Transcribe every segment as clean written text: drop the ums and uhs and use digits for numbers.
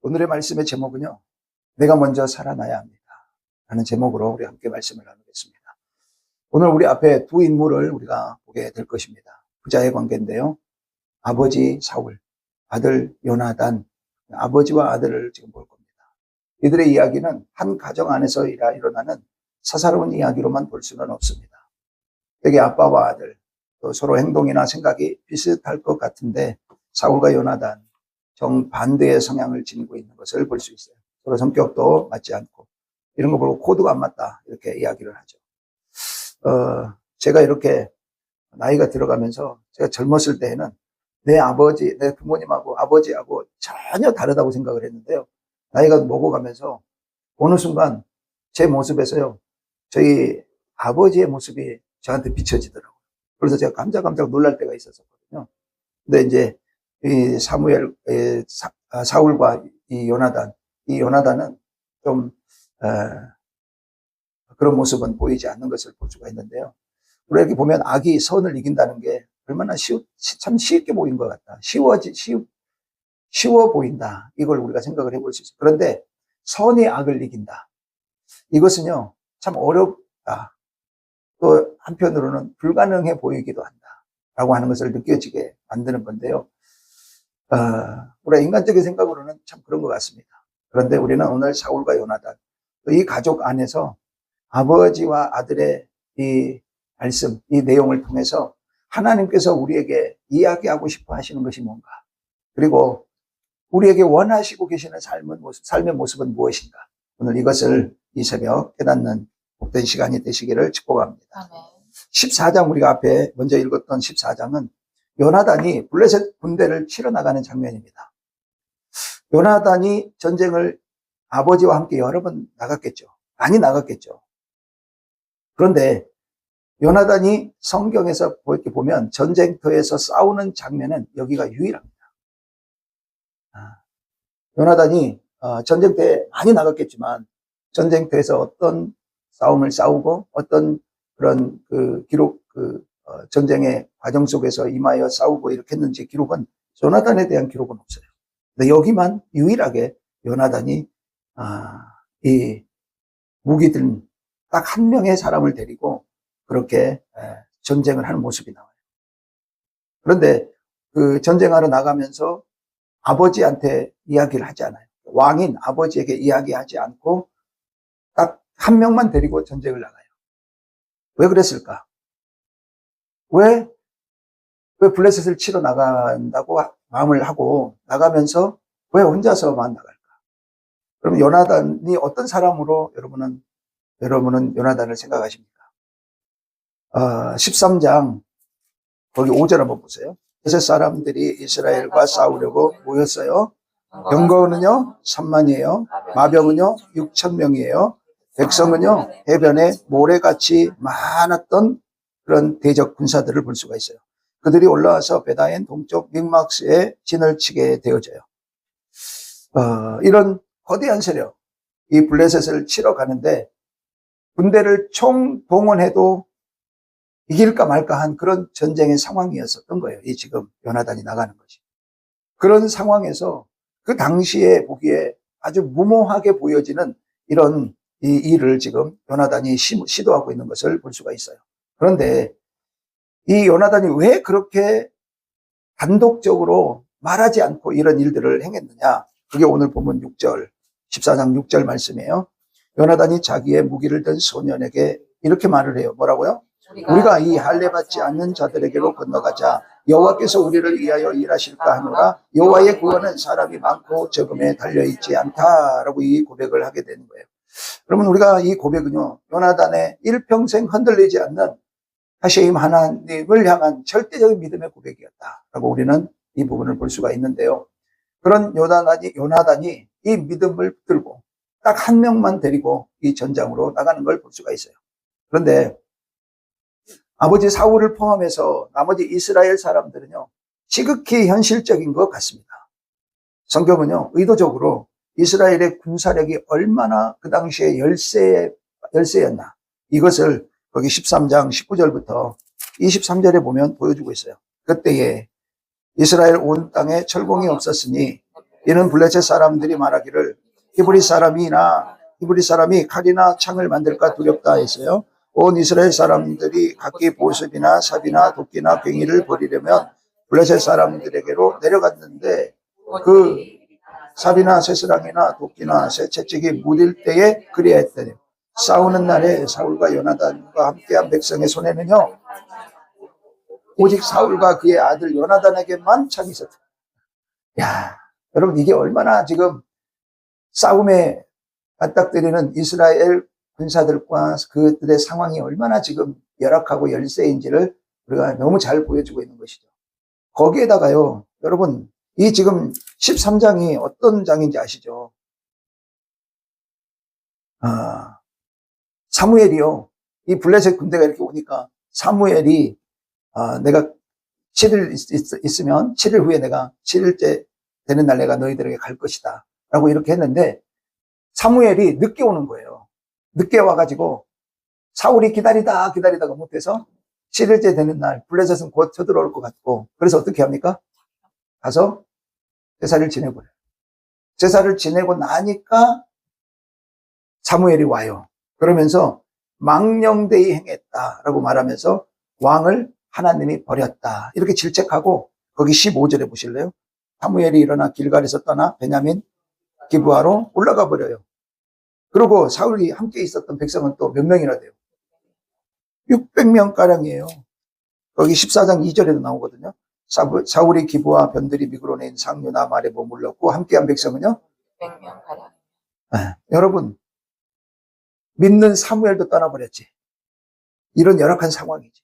오늘의 말씀의 제목은요, 내가 먼저 살아나야 합니다 라는 제목으로 우리 함께 말씀을 나누겠습니다. 오늘 우리 앞에 두 인물을 우리가 보게 될 것입니다. 부자의 관계인데요, 아버지 사울, 아들 요나단, 아버지와 아들을 지금 볼 겁니다. 이들의 이야기는 한 가정 안에서 일어나는 사사로운 이야기로만 볼 수는 없습니다. 되게 아빠와 아들, 또 서로 행동이나 생각이 비슷할 것 같은데 사울과 요나단, 정반대의 성향을 지니고 있는 것을 볼 수 있어요. 서로 성격도 맞지 않고 이런 거 보고 코드가 안 맞다 이렇게 이야기를 하죠. 제가 이렇게 나이가 들어가면서 제가 젊었을 때에는 내 아버지, 내 부모님하고 아버지하고 전혀 다르다고 생각을 했는데요. 나이가 먹어가면서 어느 순간 제 모습에서요, 저희 아버지의 모습이 저한테 비춰지더라고요. 그래서 제가 깜짝깜짝 놀랄 때가 있었거든요. 근데 이제 이 사울과 이 요나단은 좀 그런 모습은 보이지 않는 것을 볼 수가 있는데요. 우리에게 보면 악이 선을 이긴다는 게 얼마나 참 쉽게 보인 것 같다. 쉬워 보인다. 이걸 우리가 생각을 해볼 수 있어요. 그런데 선이 악을 이긴다. 이것은요, 참 어렵다. 또 한편으로는 불가능해 보이기도 한다. 라고 하는 것을 느껴지게 만드는 건데요. 우리가 인간적인 생각으로는 참 그런 것 같습니다. 그런데 우리는 오늘 사울과 요나단, 이 가족 안에서 아버지와 아들의 이 말씀, 이 내용을 통해서 하나님께서 우리에게 이야기하고 싶어 하시는 것이 뭔가, 그리고 우리에게 원하시고 계시는 삶의 모습은 무엇인가, 오늘 이것을 이 새벽 깨닫는 복된 시간이 되시기를 축복합니다. 14장, 우리가 앞에 먼저 읽었던 14장은 요나단이 블레셋 군대를 치러 나가는 장면입니다. 요나단이 전쟁을 아버지와 함께 여러 번 나갔겠죠. 많이 나갔겠죠. 그런데 요나단이 성경에서 이렇게 보면 전쟁터에서 싸우는 장면은 여기가 유일합니다. 요나단이 전쟁터에 많이 나갔겠지만 전쟁터에서 어떤 싸움을 싸우고 어떤 그런 전쟁의 과정 속에서 임하여 싸우고 이렇게 했는지 기록은, 요나단에 대한 기록은 없어요. 근데 여기만 유일하게 요나단이 이 무기 든 딱 한 명의 사람을 데리고 그렇게 전쟁을 하는 모습이 나와요. 그런데 그 전쟁하러 나가면서 아버지한테 이야기를 하지 않아요. 왕인 아버지에게 이야기하지 않고 딱 한 명만 데리고 전쟁을 나가요. 왜 그랬을까? 왜 블레셋을 치러 나간다고 마음을 하고 나가면서 왜 혼자서만 나갈까? 그럼 요나단이 어떤 사람으로 여러분은 요나단을 생각하십니까? 13장 거기 5절 한번 보세요. 블레셋 사람들이 이스라엘과 싸우려고 모였어요. 병거는요 3만이에요. 마병은요 6,000명이에요. 백성은요 해변에 모래같이 많았던 그런 대적 군사들을 볼 수가 있어요. 그들이 올라와서 베다엔 동쪽 믹막스에 진을 치게 되어져요. 이런 거대한 세력, 이 블레셋을 치러 가는데 군대를 총동원해도 이길까 말까 한 그런 전쟁의 상황이었었던 거예요. 이 지금 요나단이 나가는 것이. 그런 상황에서 그 당시에 보기에 아주 무모하게 보여지는 이런 이 일을 지금 요나단이 시도하고 있는 것을 볼 수가 있어요. 그런데 이 요나단이 왜 그렇게 단독적으로 말하지 않고 이런 일들을 행했느냐? 그게 오늘 보면 14장 6절 말씀이에요. 요나단이 자기의 무기를 든 소년에게 이렇게 말을 해요. 뭐라고요? 우리가 이 할례 받지 않는 자들에게로 건너가자. 여호와께서 우리를 위하여 일하실까 하노라. 여호와의 구원은 사람이 많고 적음에 달려있지 않다라고 이 고백을 하게 되는 거예요. 그러면 우리가 이 고백은요, 요나단의 일평생 흔들리지 않는 하시임 하나님을 향한 절대적인 믿음의 고백이었다라고 우리는 이 부분을 볼 수가 있는데요. 그런 요나단이 이 믿음을 들고 딱 한 명만 데리고 이 전장으로 나가는 걸 볼 수가 있어요. 그런데 아버지 사울을 포함해서 나머지 이스라엘 사람들은요, 지극히 현실적인 것 같습니다. 성경은요, 의도적으로 이스라엘의 군사력이 얼마나 그 당시에 열세였나, 이것을 거기 13장 19절부터 23절에 보면 보여주고 있어요. 그때에 이스라엘 온 땅에 철공이 없었으니 이는 블레셋 사람들이 말하기를 히브리 사람이 칼이나 창을 만들까 두렵다 했어요. 온 이스라엘 사람들이 각기 보습이나 삽이나 도끼나 괭이를 버리려면 블레셋 사람들에게로 내려갔는데 그 삽이나 쇠스랑이나 도끼나 새 채찍이 무딜 때에 그리하였더니 싸우는 날에 사울과 요나단과 함께한 백성의 손에는요 오직 사울과 그의 아들 요나단에게만 창이 있었다. 야, 여러분 이게 얼마나 지금 싸움에 맞닥뜨리는 이스라엘 군사들과 그들의 상황이 얼마나 지금 열악하고 열세인지를 우리가 너무 잘 보여주고 있는 것이죠. 거기에다가요, 여러분, 이 지금 13장이 어떤 장인지 아시죠? 사무엘이요. 이 블레셋 군대가 이렇게 오니까 사무엘이 내가 7일 있으면 7일 후에 내가 7일째 되는 날 내가 너희들에게 갈 것이다. 라고 이렇게 했는데 사무엘이 늦게 오는 거예요. 늦게 와가지고 사울이 기다리다가 못해서 7일째 되는 날 블레셋은 곧 쳐들어올 것 같고 그래서 어떻게 합니까? 가서 제사를 지내버려요. 제사를 지내고 나니까 사무엘이 와요. 그러면서 망령되이 행했다라고 말하면서 왕을 하나님이 버렸다. 이렇게 질책하고 거기 15절에 보실래요? 사무엘이 일어나 길갈에서 떠나 베냐민 기브아로 올라가 버려요. 그리고 사울이 함께 있었던 백성은 또 몇 명이나 돼요? 600명 가량이에요. 거기 14장 2절에도 나오거든요. 사울이 기브아 변들이 미그론에 있는 상류나 말에 머물렀고 함께한 백성은요? 600명 가량. 네. 여러분 믿는 사무엘도 떠나버렸지. 이런 열악한 상황이지.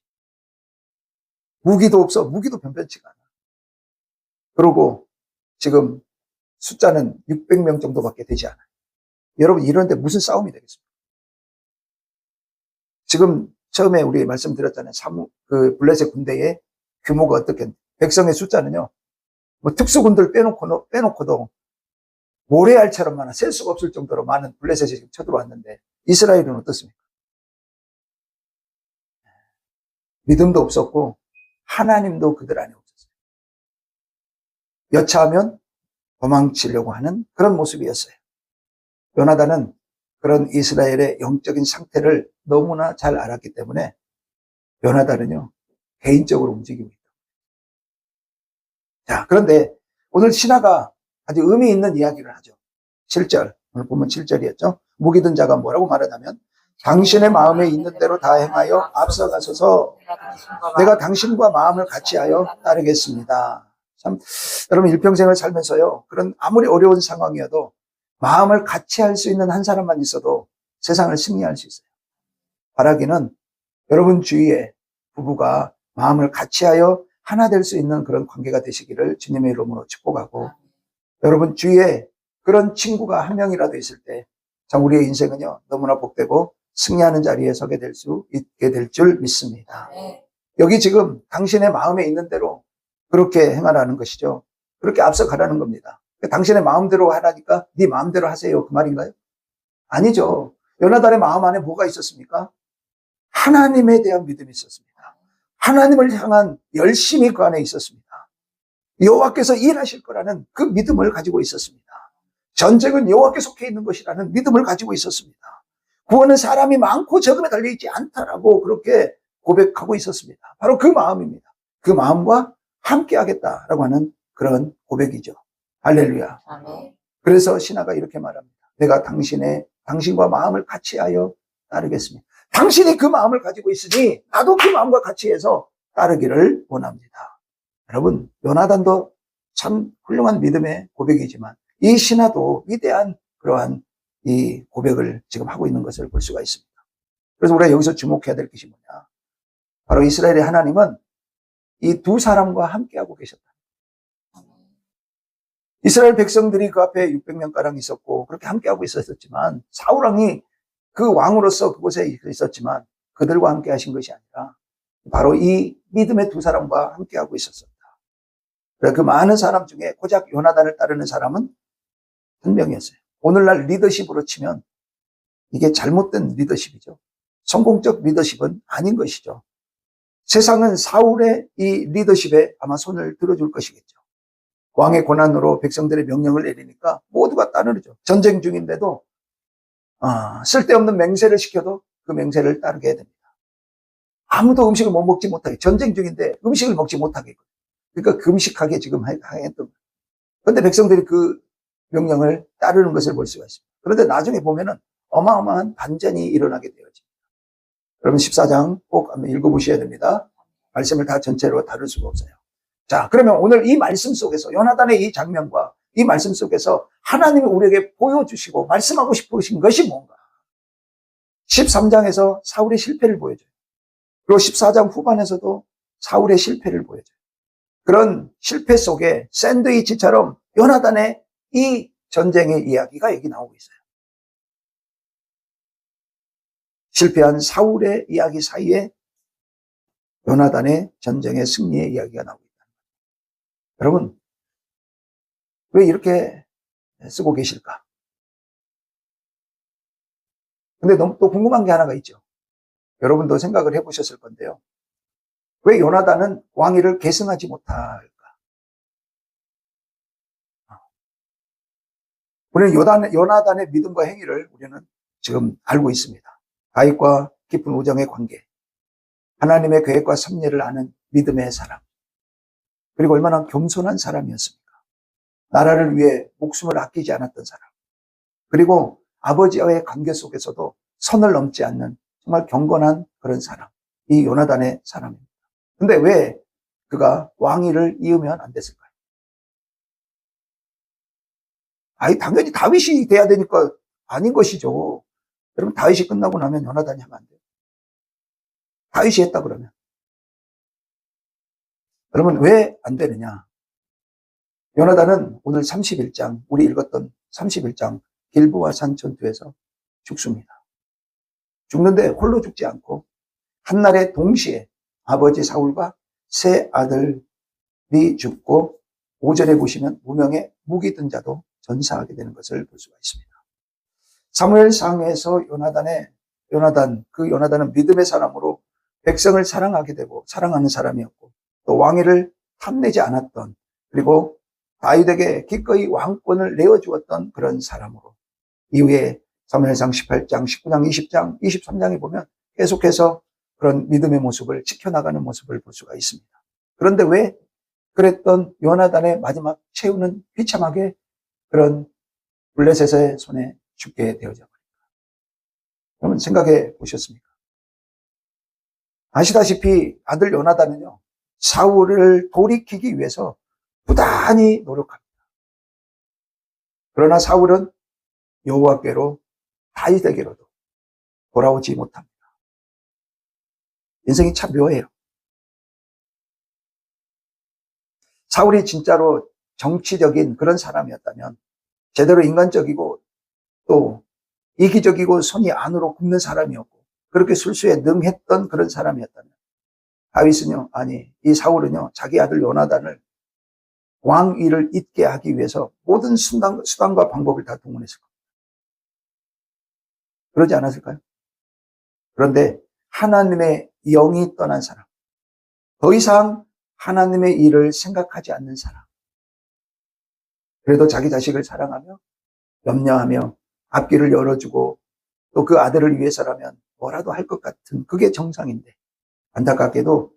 무기도 없어. 무기도 변변치가 않아. 그리고 지금 숫자는 600명 정도밖에 되지 않아요. 여러분 이런데 무슨 싸움이 되겠습니까? 지금 처음에 우리 말씀드렸잖아요. 그 블레셋 군대의 규모가 어떻게 백성의 숫자는요. 뭐 특수군들 빼놓고도 모래알처럼 많아 셀 수가 없을 정도로 많은 블레셋이 지금 쳐들어왔는데 이스라엘은 어떻습니까? 믿음도 없었고 하나님도 그들 안에 없었어요. 여차하면 도망치려고 하는 그런 모습이었어요. 요나단은 그런 이스라엘의 영적인 상태를 너무나 잘 알았기 때문에 요나단은요 개인적으로 움직이고 있다. 자, 그런데 오늘 신하가 아주 의미 있는 이야기를 하죠. 7절, 오늘 보면 7절이었죠. 무기든 자가 뭐라고 말하냐면 당신의 마음에 있는 대로 다 행하여 앞서가소서 내가 당신과 마음을 같이하여 따르겠습니다. 참 여러분 일평생을 살면서요 그런 아무리 어려운 상황이어도 마음을 같이 할 수 있는 한 사람만 있어도 세상을 승리할 수 있어요. 바라기는 여러분 주위에 부부가 마음을 같이하여 하나 될 수 있는 그런 관계가 되시기를 주님의 이름으로 축복하고 여러분 주위에 그런 친구가 한 명이라도 있을 때 참 우리의 인생은요 너무나 복되고 승리하는 자리에 서게 될 수 있게 될 줄 믿습니다. 여기 지금 당신의 마음에 있는 대로 그렇게 행하라는 것이죠. 그렇게 앞서가라는 겁니다. 당신의 마음대로 하라니까 네 마음대로 하세요 그 말인가요? 아니죠. 요나단의 마음 안에 뭐가 있었습니까? 하나님에 대한 믿음이 있었습니다. 하나님을 향한 열심이 그 안에 있었습니다. 여호와께서 일하실 거라는 그 믿음을 가지고 있었습니다. 전쟁은 여호와께 속해 있는 것이라는 믿음을 가지고 있었습니다. 구원은 사람이 많고 적음에 달려있지 않다라고 그렇게 고백하고 있었습니다. 바로 그 마음입니다. 그 마음과 함께 하겠다라고 하는 그런 고백이죠. 할렐루야. 아멘. 그래서 신하가 이렇게 말합니다. 내가 당신과 마음을 같이하여 따르겠습니다. 당신이 그 마음을 가지고 있으니 나도 그 마음과 같이 해서 따르기를 원합니다. 여러분 요나단도 참 훌륭한 믿음의 고백이지만 이 신하도 위대한 그러한 이 고백을 지금 하고 있는 것을 볼 수가 있습니다. 그래서 우리가 여기서 주목해야 될 것이 뭐냐. 바로 이스라엘의 하나님은 이 두 사람과 함께하고 계셨다. 이스라엘 백성들이 그 앞에 600명가량 있었고 그렇게 함께하고 있었지만 사울왕이 그 왕으로서 그곳에 있었지만 그들과 함께 하신 것이 아니라 바로 이 믿음의 두 사람과 함께하고 있었습니다. 그 많은 사람 중에 고작 요나단을 따르는 사람은 한 명이었어요. 오늘날 리더십으로 치면 이게 잘못된 리더십이죠. 성공적 리더십은 아닌 것이죠. 세상은 사울의 이 리더십에 아마 손을 들어줄 것이겠죠. 왕의 권한으로 백성들의 명령을 내리니까 모두가 따르죠. 전쟁 중인데도 쓸데없는 맹세를 시켜도 그 맹세를 따르게 됩니다. 아무도 음식을 못 먹지 못하게, 전쟁 중인데 음식을 먹지 못하게. 그러니까 금식하게 지금 했던 거예요. 그런데 백성들이 그 명령을 따르는 것을 볼 수가 있습니다. 그런데 나중에 보면은 어마어마한 반전이 일어나게 되어집니다. 여러분 14장 꼭 한번 읽어보셔야 됩니다. 말씀을 다 전체로 다룰 수가 없어요. 자, 그러면 오늘 이 말씀 속에서, 요나단의 이 장면과 이 말씀 속에서 하나님이 우리에게 보여주시고 말씀하고 싶으신 것이 뭔가? 13장에서 사울의 실패를 보여줘요. 그리고 14장 후반에서도 사울의 실패를 보여줘요. 그런 실패 속에 샌드위치처럼 요나단의 이 전쟁의 이야기가 여기 나오고 있어요. 실패한 사울의 이야기 사이에 요나단의 전쟁의 승리의 이야기가 나오고 있다. 여러분, 왜 이렇게 쓰고 계실까? 근데 너무 또 궁금한 게 하나가 있죠. 여러분도 생각을 해보셨을 건데요. 왜 요나단은 왕위를 계승하지 못할까? 우리는 요나단의 믿음과 행위를 우리는 지금 알고 있습니다. 다윗과 깊은 우정의 관계, 하나님의 계획과 섭리를 아는 믿음의 사람, 그리고 얼마나 겸손한 사람이었습니까? 나라를 위해 목숨을 아끼지 않았던 사람, 그리고 아버지와의 관계 속에서도 선을 넘지 않는 정말 경건한 그런 사람, 이 요나단의 사람입니다. 근데 왜 그가 왕위를 이으면 안 됐을까요? 당연히 다윗이 돼야 되니까 아닌 것이죠. 여러분, 다윗이 끝나고 나면 요나단이 하면 안 돼요. 다윗이 했다 그러면. 여러분, 왜 안 되느냐? 요나단은 오늘 31장, 우리 읽었던 31장 길보아 산 전투에서 죽습니다. 죽는데 홀로 죽지 않고 한날에 동시에 아버지 사울과 세 아들이 죽고 오전에 보시면 무명의 무기 든 자도 전사하게 되는 것을 볼 수가 있습니다. 사무엘상에서 요나단은 믿음의 사람으로 백성을 사랑하게 되고 사랑하는 사람이었고 또 왕위를 탐내지 않았던, 그리고 다윗에게 기꺼이 왕권을 내어주었던 그런 사람으로 이후에 사무엘상 18장, 19장, 20장, 23장에 보면 계속해서 그런 믿음의 모습을 지켜나가는 모습을 볼 수가 있습니다. 그런데 왜 그랬던 요나단의 마지막 최후는 비참하게 그런 블레셋의 손에 죽게 되어져 버립니다. 여러분 생각해 보셨습니까? 아시다시피 아들 요나단은요, 사울을 돌이키기 위해서 부단히 노력합니다. 그러나 사울은 여호와께로 다윗에게로도 돌아오지 못합니다. 인생이 참 묘해요. 사울이 진짜로 정치적인 그런 사람이었다면, 제대로 인간적이고 또 이기적이고 손이 안으로 굽는 사람이었고 그렇게 술수에 능했던 그런 사람이었다면, 다윗은요, 이 사울은요, 자기 아들 요나단을 왕위를 잇게 하기 위해서 모든 수단과 방법을 다 동원했을 겁니다. 그러지 않았을까요? 그런데 하나님의 영이 떠난 사람, 더 이상 하나님의 일을 생각하지 않는 사람, 그래도 자기 자식을 사랑하며 염려하며 앞길을 열어주고 또 그 아들을 위해서라면 뭐라도 할 것 같은, 그게 정상인데 안타깝게도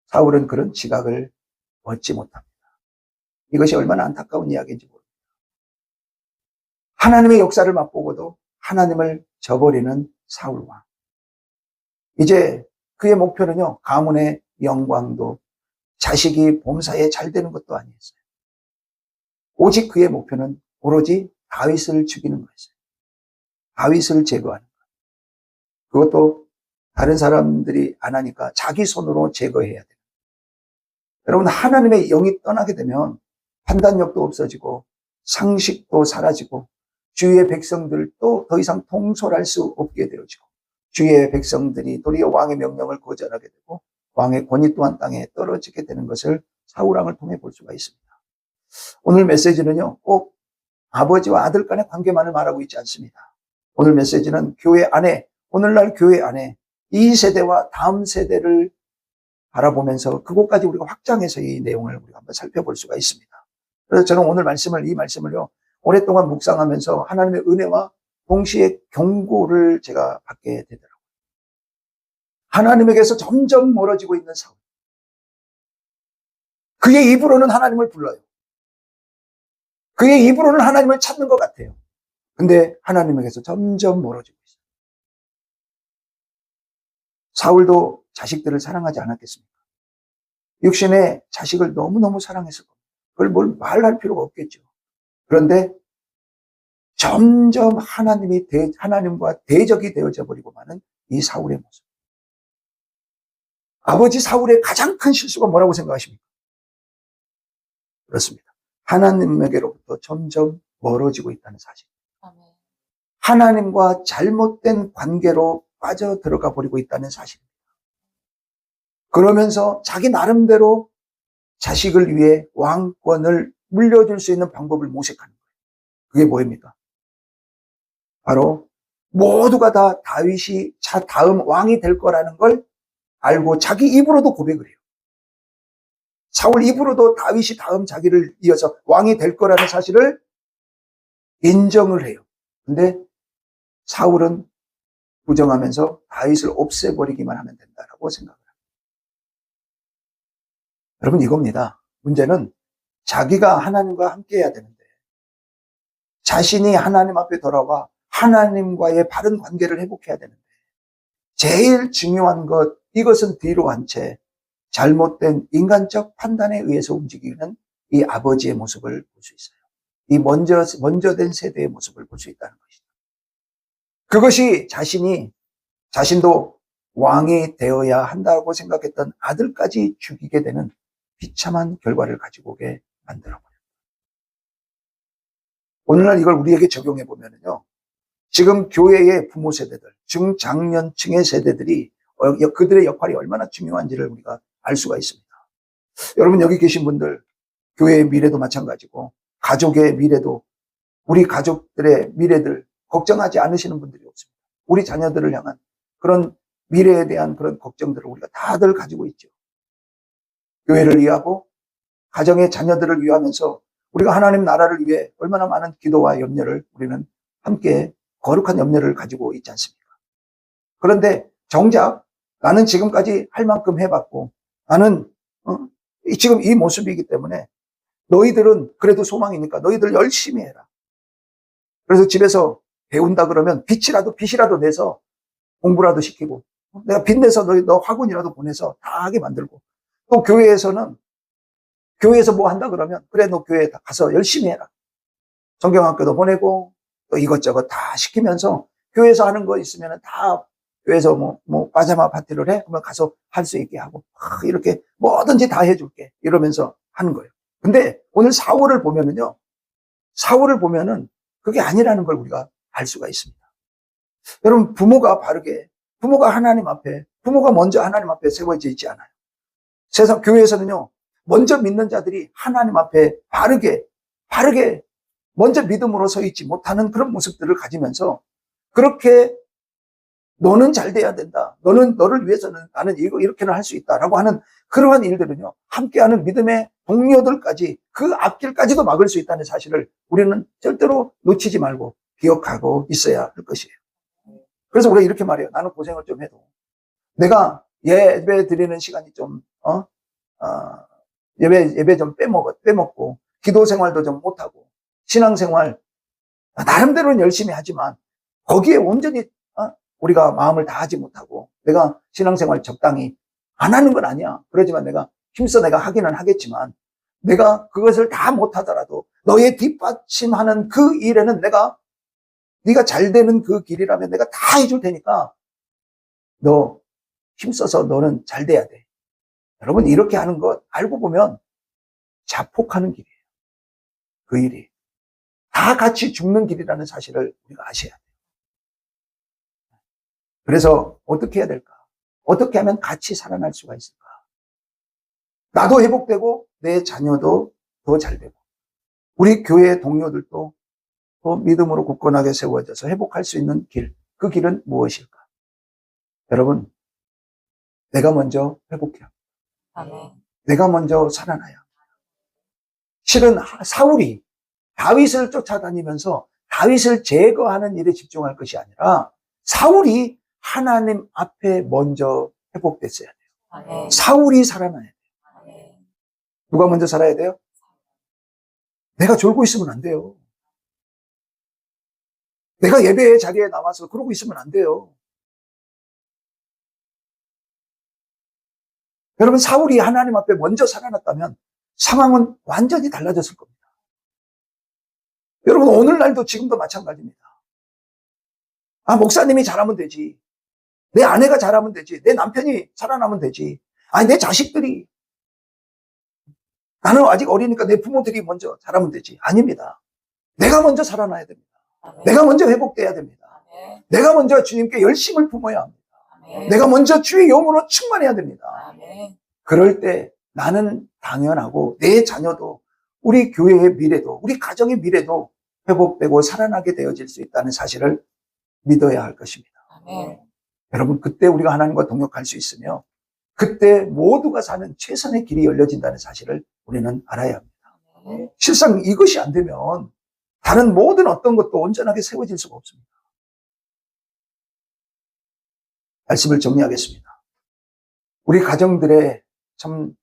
사울은 그런 지각을 얻지 못합니다. 이것이 얼마나 안타까운 이야기인지 모릅니다. 하나님의 역사를 맛보고도 하나님을 저버리는 사울 왕. 이제 그의 목표는요, 가문의 영광도 자식이 범사에 잘 되는 것도 아니었어요. 오직 그의 목표는 오로지 다윗을 죽이는 거였어요. 다윗을 제거하는 것. 그것도 다른 사람들이 안 하니까 자기 손으로 제거해야 돼요. 여러분, 하나님의 영이 떠나게 되면 판단력도 없어지고 상식도 사라지고 주위의 백성들도 더 이상 통솔할 수 없게 되어지고 주위의 백성들이 도리어 왕의 명령을 거절하게 되고 왕의 권위 또한 땅에 떨어지게 되는 것을 사울왕을 통해 볼 수가 있습니다. 오늘 메시지는요, 꼭 아버지와 아들 간의 관계만을 말하고 있지 않습니다. 오늘 메시지는 교회 안에, 오늘날 교회 안에 이 세대와 다음 세대를 바라보면서 그곳까지 우리가 확장해서 이 내용을 우리가 한번 살펴볼 수가 있습니다. 그래서 저는 오늘 이 말씀을요, 오랫동안 묵상하면서 하나님의 은혜와 동시에 경고를 제가 받게 되더라고요. 하나님에게서 점점 멀어지고 있는 사울. 그의 입으로는 하나님을 불러요. 그의 입으로는 하나님을 찾는 것 같아요. 근데 하나님에게서 점점 멀어지고 있어요. 사울도 자식들을 사랑하지 않았겠습니까? 육신의 자식을 너무너무 사랑했을 겁니다. 그걸 뭘 말할 필요가 없겠죠. 그런데 점점 하나님과 대적이 되어져 버리고 마는 이 사울의 모습. 아버지 사울의 가장 큰 실수가 뭐라고 생각하십니까? 그렇습니다. 하나님에게로부터 점점 멀어지고 있다는 사실. 하나님과 잘못된 관계로 빠져 들어가 버리고 있다는 사실입니다. 그러면서 자기 나름대로 자식을 위해 왕권을 물려줄 수 있는 방법을 모색하는 거예요. 그게 뭐입니까? 바로 모두가 다 다윗이 다음 왕이 될 거라는 걸 알고 자기 입으로도 고백을 해요. 사울 입으로도 다윗이 다음 자기를 이어서 왕이 될 거라는 사실을 인정을 해요. 근데 사울은 부정하면서 다윗을 없애버리기만 하면 된다라고 생각을 합니다. 여러분, 이겁니다. 문제는 자기가 하나님과 함께 해야 되는데 자신이 하나님 앞에 돌아와 하나님과의 바른 관계를 회복해야 되는데 제일 중요한 이것은 뒤로 한 채 잘못된 인간적 판단에 의해서 움직이는 이 아버지의 모습을 볼 수 있어요. 이 먼저 된 세대의 모습을 볼 수 있다는 것이죠. 그것이 자신도 왕이 되어야 한다고 생각했던 아들까지 죽이게 되는 비참한 결과를 가지고 오게 만들어버려요. 오늘날 이걸 우리에게 적용해 보면요, 지금 교회의 부모 세대들, 중장년층의 세대들이 그들의 역할이 얼마나 중요한지를 우리가 알 수가 있습니다. 여러분, 여기 계신 분들, 교회의 미래도 마찬가지고 가족의 미래도, 우리 가족들의 미래들 걱정하지 않으시는 분들이 없습니다. 우리 자녀들을 향한 그런 미래에 대한 그런 걱정들을 우리가 다들 가지고 있죠. 교회를 위하고 가정의 자녀들을 위하면서 우리가 하나님 나라를 위해 얼마나 많은 기도와 염려를 우리는 함께 거룩한 염려를 가지고 있지 않습니까? 그런데 정작 나는 지금까지 할 만큼 해봤고 나는 지금 이 모습이기 때문에 너희들은 그래도 소망이니까 너희들 열심히 해라. 그래서 집에서 배운다 그러면 빚이라도 내서 공부라도 시키고 내가 빚 내서 너 학원이라도 보내서 다 하게 만들고, 또 교회에서 뭐 한다 그러면 그래 너 교회에 가서 열심히 해라. 성경학교도 보내고 또 이것저것 다 시키면서 교회에서 하는 거 있으면 다 교회에서 뭐 파자마 파티를 해? 그러면 가서 할 수 있게 하고 이렇게 뭐든지 다 해줄게 이러면서 하는 거예요. 근데 오늘 사울을 보면은 그게 아니라는 걸 우리가 알 수가 있습니다. 여러분, 부모가 먼저 하나님 앞에 세워져 있지 않아요. 세상 교회에서는요, 먼저 믿는 자들이 하나님 앞에 바르게 먼저 믿음으로 서 있지 못하는 그런 모습들을 가지면서 그렇게 너는 잘 돼야 된다. 너를 위해서는 나는 이렇게는 할 수 있다라고 하는 그러한 일들은요, 함께하는 믿음의 동료들까지 그 앞길까지도 막을 수 있다는 사실을 우리는 절대로 놓치지 말고 기억하고 있어야 할 것이에요. 그래서 우리가 이렇게 말해요. 나는 고생을 좀 해도 내가 예배 드리는 시간이 좀 예배 좀 빼먹고 기도 생활도 좀 못하고 신앙생활 나름대로는 열심히 하지만 거기에 온전히 우리가 마음을 다하지 못하고 내가 신앙생활 적당히 안 하는 건 아니야. 그러지만 내가 힘써 내가 하기는 하겠지만 내가 그것을 다 못하더라도 너의 뒷받침하는 그 일에는 네가 잘 되는 그 길이라면 내가 다 해줄 테니까 너 힘써서 너는 잘 돼야 돼. 여러분, 이렇게 하는 것 알고 보면 자폭하는 길이에요. 그 일이 다 같이 죽는 길이라는 사실을 우리가 아셔야 돼요. 그래서 어떻게 해야 될까? 어떻게 하면 같이 살아날 수가 있을까? 나도 회복되고 내 자녀도 더 잘 되고 우리 교회 동료들도 더 믿음으로 굳건하게 세워져서 회복할 수 있는 길, 그 길은 무엇일까? 여러분, 내가 먼저 회복해야 합니다. 내가 먼저 살아나야 합니다. 실은 사울이 다윗을 쫓아다니면서 다윗을 제거하는 일에 집중할 것이 아니라 사울이 하나님 앞에 먼저 회복됐어야 돼요. 사울이 살아나야 돼요. 누가 먼저 살아야 돼요? 내가 졸고 있으면 안 돼요. 내가 예배의 자리에 나와서 그러고 있으면 안 돼요. 여러분, 사울이 하나님 앞에 먼저 살아났다면 상황은 완전히 달라졌을 겁니다. 여러분, 오늘날도 지금도 마찬가지입니다. 아, 목사님이 잘하면 되지. 내 아내가 잘하면 되지. 내 남편이 살아나면 되지. 아니, 내 자식들이. 나는 아직 어리니까 내 부모들이 먼저 잘하면 되지. 아닙니다. 내가 먼저 살아나야 됩니다. 내가 먼저 회복돼야 됩니다. 내가 먼저 주님께 열심을 품어야 합니다. 내가 먼저 주의 영으로 충만해야 됩니다. 그럴 때 나는 당연하고 내 자녀도 우리 교회의 미래도 우리 가정의 미래도 회복되고 살아나게 되어질 수 있다는 사실을 믿어야 할 것입니다. 여러분, 그때 우리가 하나님과 동역할 수 있으며 그때 모두가 사는 최선의 길이 열려진다는 사실을 우리는 알아야 합니다. 실상 이것이 안 되면 다른 모든 어떤 것도 온전하게 세워질 수가 없습니다. 말씀을 정리하겠습니다. 우리 가정들의 참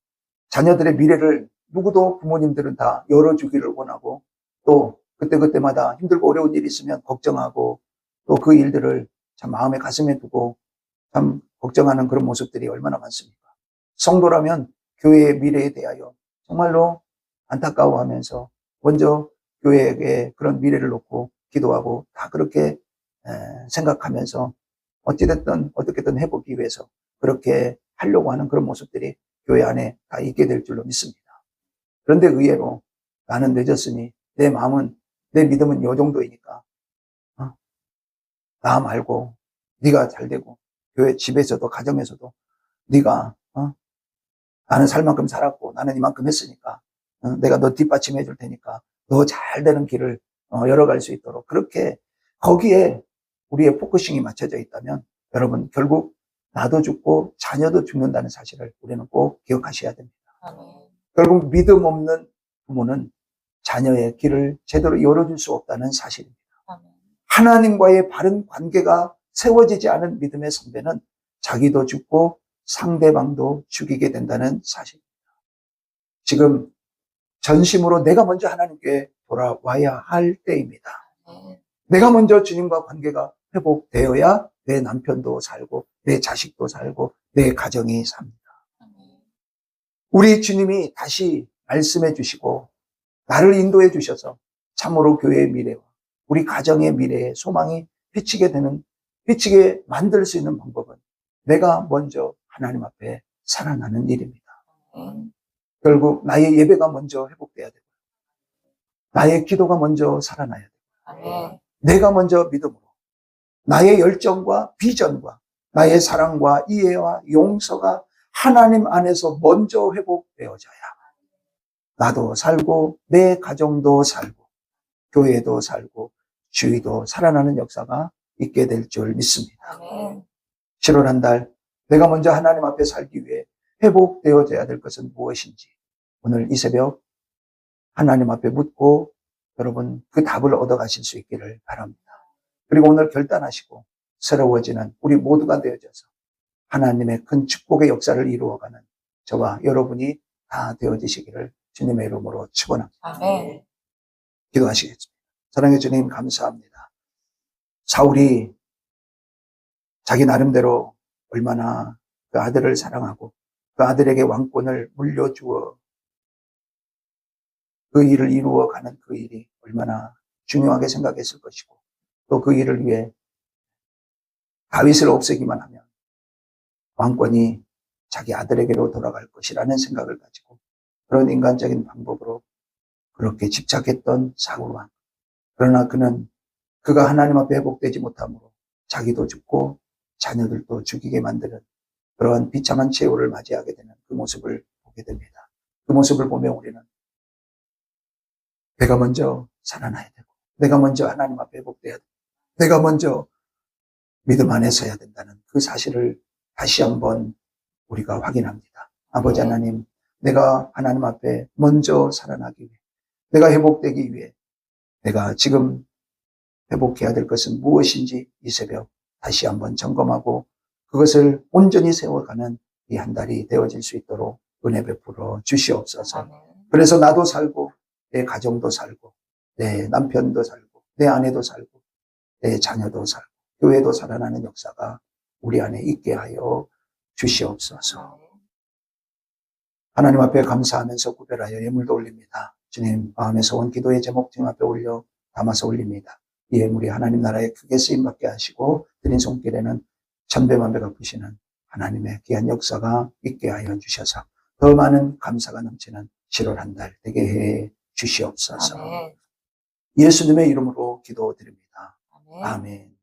자녀들의 미래를 누구도 부모님들은 다 열어주기를 원하고 또 그때그때마다 힘들고 어려운 일이 있으면 걱정하고 또 그 일들을 참 마음에 가슴에 두고 참 걱정하는 그런 모습들이 얼마나 많습니까? 성도라면 교회의 미래에 대하여 정말로 안타까워하면서 먼저 교회에게 그런 미래를 놓고 기도하고 다 그렇게 생각하면서 어찌됐든 어떻게든 해보기 위해서 그렇게 하려고 하는 그런 모습들이 교회 안에 다 있게 될 줄로 믿습니다. 그런데 의외로 나는 늦었으니 내 마음은 내 믿음은 요 정도이니까 나 말고 네가 잘 되고 교회 집에서도 가정에서도 네가 나는 살 만큼 살았고 나는 이만큼 했으니까 내가 너 뒷받침해 줄 테니까 너 잘 되는 길을 열어갈 수 있도록 그렇게 거기에 우리의 포커싱이 맞춰져 있다면 여러분 결국 나도 죽고 자녀도 죽는다는 사실을 우리는 꼭 기억하셔야 됩니다. 결국 믿음 없는 부모는 자녀의 길을 제대로 열어줄 수 없다는 사실입니다. 하나님과의 바른 관계가 세워지지 않은 믿음의 선배는 자기도 죽고 상대방도 죽이게 된다는 사실입니다. 지금 전심으로 내가 먼저 하나님께 돌아와야 할 때입니다. 내가 먼저 주님과 관계가 회복되어야 내 남편도 살고 내 자식도 살고 내 가정이 삽니다. 우리 주님이 다시 말씀해 주시고 나를 인도해 주셔서 참으로 교회의 미래와 우리 가정의 미래에 소망이 비치게 만들 수 있는 방법은 내가 먼저 하나님 앞에 살아나는 일입니다. 결국 나의 예배가 먼저 회복돼야 되고 나의 기도가 먼저 살아나야 되고 내가 먼저 믿음으로 나의 열정과 비전과 나의 사랑과 이해와 용서가 하나님 안에서 먼저 회복되어져야 나도 살고 내 가정도 살고 교회도 살고 주위도 살아나는 역사가 있게 될 줄 믿습니다. 7월 한 달 내가 먼저 하나님 앞에 살기 위해 회복되어져야 될 것은 무엇인지 오늘 이 새벽 하나님 앞에 묻고 여러분 그 답을 얻어가실 수 있기를 바랍니다. 그리고 오늘 결단하시고 새로워지는 우리 모두가 되어져서 하나님의 큰 축복의 역사를 이루어가는 저와 여러분이 다 되어지시기를 주님의 이름으로 축원합니다. 기도하시겠습니다. 사랑의 주님 감사합니다. 사울이 자기 나름대로 얼마나 그 아들을 사랑하고 그 아들에게 왕권을 물려주어 그 일을 이루어가는 그 일이 얼마나 중요하게 생각했을 것이고 또 그 일을 위해 다윗을 없애기만 하면 왕권이 자기 아들에게로 돌아갈 것이라는 생각을 가지고 그런 인간적인 방법으로 그렇게 집착했던 사울 왕. 그러나 그가 하나님 앞에 회복되지 못함으로 자기도 죽고 자녀들도 죽이게 만드는 그러한 비참한 최후를 맞이하게 되는 그 모습을 보게 됩니다. 그 모습을 보며 우리는 내가 먼저 살아나야 되고 내가 먼저 하나님 앞에 회복돼야 되고 내가 먼저 믿음 안에 서야 된다는 그 사실을 다시 한번 우리가 확인합니다. 아버지 하나님, 내가 하나님 앞에 먼저 살아나기 위해 내가 회복되기 위해 내가 지금 회복해야 될 것은 무엇인지 이 새벽 다시 한번 점검하고 그것을 온전히 세워가는 이 한 달이 되어질 수 있도록 은혜 베풀어 주시옵소서. 아멘. 그래서 나도 살고 내 가정도 살고 내 남편도 살고 내 아내도 살고 내 자녀도 살고 교회도 살아나는 역사가 우리 안에 있게 하여 주시옵소서. 아멘. 하나님 앞에 감사하면서 구별하여 예물도 올립니다. 주님 마음에서 온 기도의 제목 주님 앞에 올려 담아서 올립니다. 이 예물이 하나님 나라에 크게 쓰임받게 하시고 드린 손길에는 천배만배 갚으시는 하나님의 귀한 역사가 있게 하여 주셔서 더 많은 감사가 넘치는 7월 한 달 되게 해 주시옵소서. 아멘. 예수님의 이름으로 기도드립니다. 아멘. 아멘.